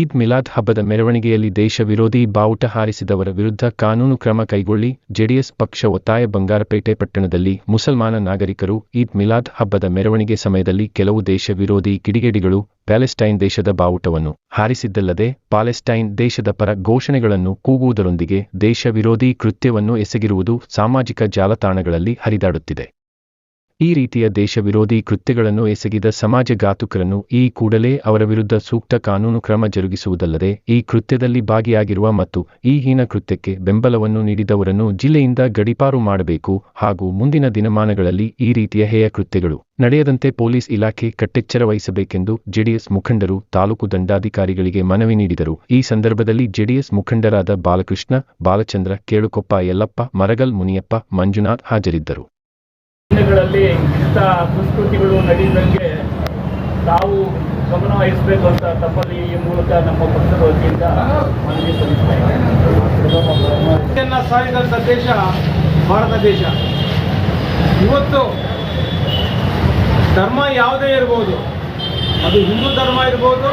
ಈದ್ ಮಿಲಾದ್ ಹಬ್ಬದ ಮೆರವಣಿಗೆಯಲ್ಲಿ ದೇಶ ವಿರೋಧಿ ಬಾವುಟ ಹಾರಿಸಿದವರ ವಿರುದ್ಧ ಕಾನೂನು ಕ್ರಮ ಕೈಗೊಳ್ಳಿ ಜೆಡಿಎಸ್ ಪಕ್ಷ ಒತ್ತಾಯ. ಬಂಗಾರಪೇಟೆ ಪಟ್ಟಣದಲ್ಲಿ ಮುಸಲ್ಮಾನ ನಾಗರಿಕರು ಈದ್ ಮಿಲಾದ್ ಹಬ್ಬದ ಮೆರವಣಿಗೆ ಸಮಯದಲ್ಲಿ ಕೆಲವು ದೇಶ ವಿರೋಧಿ ಕಿಡಿಗೇಡಿಗಳು ಪ್ಯಾಲೆಸ್ಟೈನ್ ದೇಶದ ಬಾವುಟವನ್ನು ಹಾರಿಸಿದ್ದಲ್ಲದೆ ಪಾಲೆಸ್ಟೈನ್ ದೇಶದ ಪರ ಘೋಷಣೆಗಳನ್ನು ಕೂಗುವುದರೊಂದಿಗೆ ದೇಶ ವಿರೋಧಿ ಕೃತ್ಯವನ್ನು ಎಸಗಿರುವುದು ಸಾಮಾಜಿಕ ಜಾಲತಾಣಗಳಲ್ಲಿ ಹರಿದಾಡುತ್ತಿದೆ. ಈ ರೀತಿಯ ದೇಶ ವಿರೋಧಿ ಕೃತ್ಯಗಳನ್ನು ಎಸಗಿದ ಸಮಾಜಘಾತುಕರನ್ನು ಈ ಕೂಡಲೇ ಅವರ ವಿರುದ್ಧ ಸೂಕ್ತ ಕಾನೂನು ಕ್ರಮ ಜರುಗಿಸುವುದಲ್ಲದೆ ಈ ಕೃತ್ಯದಲ್ಲಿ ಭಾಗಿಯಾಗಿರುವ ಮತ್ತು ಈ ಹೀನ ಕೃತ್ಯಕ್ಕೆ ಬೆಂಬಲವನ್ನು ನೀಡಿದವರನ್ನು ಜಿಲ್ಲೆಯಿಂದ ಗಡೀಪಾರು ಮಾಡಬೇಕು ಹಾಗೂ ಮುಂದಿನ ದಿನಮಾನಗಳಲ್ಲಿ ಈ ರೀತಿಯ ಹೇಯ ಕೃತ್ಯಗಳು ನಡೆಯದಂತೆ ಪೊಲೀಸ್ ಇಲಾಖೆ ಕಟ್ಟೆಚ್ಚರ ವಹಿಸಬೇಕೆಂದು ಜೆಡಿಎಸ್ ಮುಖಂಡರು ತಾಲೂಕು ದಂಡಾಧಿಕಾರಿಗಳಿಗೆ ಮನವಿ ನೀಡಿದರು. ಈ ಸಂದರ್ಭದಲ್ಲಿ ಜೆಡಿಎಸ್ ಮುಖಂಡರಾದ ಬಾಲಕೃಷ್ಣ, ಬಾಲಚಂದ್ರ, ಕೇಳುಕೊಪ್ಪ, ಯಲ್ಲಪ್ಪ, ಮರಗಲ್, ಮುನಿಯಪ್ಪ, ಮಂಜುನಾಥ್ ಹಾಜರಿದ್ದರು. ಗಳಲ್ಲಿ ಇಂಥ ಸಂಸ್ಕೃತಿಗಳು ನಡೆಯುವಂಗೆ ತಾವು ಗಮನ ವಹಿಸಬೇಕು ಅಂತ ತಪ್ಪಲ್ಲಿ ಈ ಮೂಲಕ ನಮ್ಮ ಪಕ್ಷದ ವತಿಯಿಂದ ಮನವಿ ಸಲ್ಲಿಸ್ತಾ ಇದ್ದೇನೆ. ಸಾರಿದಂಥ ದೇಶ ಭಾರತ ದೇಶ. ಇವತ್ತು ಧರ್ಮ ಯಾವುದೇ ಇರ್ಬೋದು, ಅದು ಹಿಂದೂ ಧರ್ಮ ಇರ್ಬೋದು,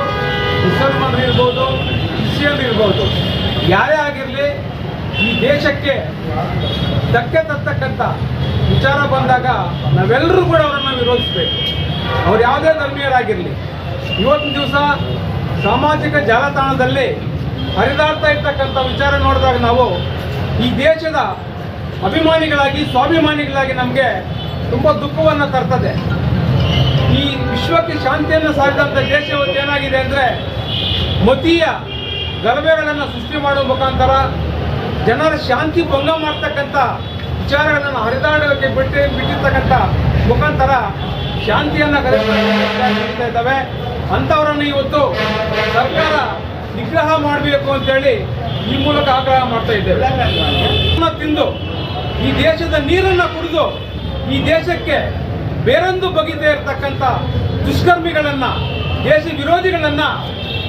ಮುಸಲ್ಮಾನರು ಇರ್ಬೋದು, ಕ್ರಿಶ್ಚಿಯನ್ ಇರ್ಬೋದು, ಯಾರೇ ಆಗಿರಲಿ ಈ ದೇಶಕ್ಕೆ ಧಕ್ಕೆ ತರ್ತಕ್ಕಂಥ ವಿಚಾರ ಬಂದಾಗ ನಾವೆಲ್ಲರೂ ಕೂಡ ಅವರನ್ನು ವಿರೋಧಿಸಬೇಕು. ಅವ್ರು ಯಾವುದೇ ಧರ್ಮೀಯರಾಗಿರಲಿ. ಇವತ್ತಿನ ದಿವಸ ಸಾಮಾಜಿಕ ಜಾಲತಾಣದಲ್ಲಿ ಹರಿದಾಡ್ತಾ ಇರ್ತಕ್ಕಂಥ ವಿಚಾರ ನೋಡಿದಾಗ ನಾವು ಈ ದೇಶದ ಅಭಿಮಾನಿಗಳಾಗಿ ಸ್ವಾಭಿಮಾನಿಗಳಾಗಿ ನಮಗೆ ತುಂಬ ದುಃಖವನ್ನು ತರ್ತದೆ. ಈ ವಿಶ್ವಕ್ಕೆ ಶಾಂತಿಯನ್ನು ಸಾರಿದಂಥ ದೇಶ ಇವತ್ತೇನಾಗಿದೆ ಅಂದರೆ ಮತೀಯ ಗಲಭೆಗಳನ್ನು ಸೃಷ್ಟಿ ಮಾಡುವ ಮುಖಾಂತರ ಜನರ ಶಾಂತಿ ಭಂಗ ಮಾಡ್ತಕ್ಕಂಥ ವಿಚಾರಗಳನ್ನು ಹರಿದಾಡೋಕ್ಕೆ ಬಿಟ್ಟಿರ್ತಕ್ಕಂಥ ಮುಖಾಂತರ ಶಾಂತಿಯನ್ನು ಕಲಿತಾ ಇದ್ದಾವೆ. ಅಂಥವರನ್ನು ಇವತ್ತು ಸರ್ಕಾರ ನಿಗ್ರಹ ಮಾಡಬೇಕು ಅಂತೇಳಿ ಈ ಮೂಲಕ ಆಗ್ರಹ ಮಾಡ್ತಾ ಇದ್ದೇವೆ. ತಿಂದು ಈ ದೇಶದ ನೀರನ್ನು ಕುಡಿದು ಈ ದೇಶಕ್ಕೆ ಬೇರೊಂದು ಬಗೆದೇ ಇರತಕ್ಕಂಥ ದುಷ್ಕರ್ಮಿಗಳನ್ನು, ದೇಶ ವಿರೋಧಿಗಳನ್ನು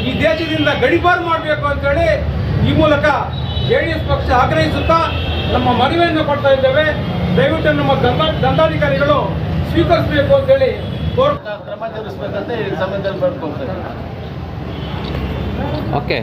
ಈ ದೇಶದಿಂದ ಗಡೀಪಾರು ಮಾಡಬೇಕು ಅಂತೇಳಿ ಈ ಮೂಲಕ ಜೆಡಿಎಸ್ ಪಕ್ಷ ಆಗ್ರಹಿಸುತ್ತಾ ನಮ್ಮ ಮನವಿಯನ್ನು ಕೊಡ್ತಾ ಇದ್ದೇವೆ. ದಯವಿಟ್ಟು ನಮ್ಮ ದಂಡಾಧಿಕಾರಿಗಳು ಸ್ವೀಕರಿಸಬೇಕು ಅಂತೇಳಿ ಕ್ರಮ ಜರುಗಿಸಬೇಕಂತ ಈ ಸಂದರ್ಭದಲ್ಲಿ ಬೇಡ್ಕೊಳ್ತೇವೆ. ಓಕೆ.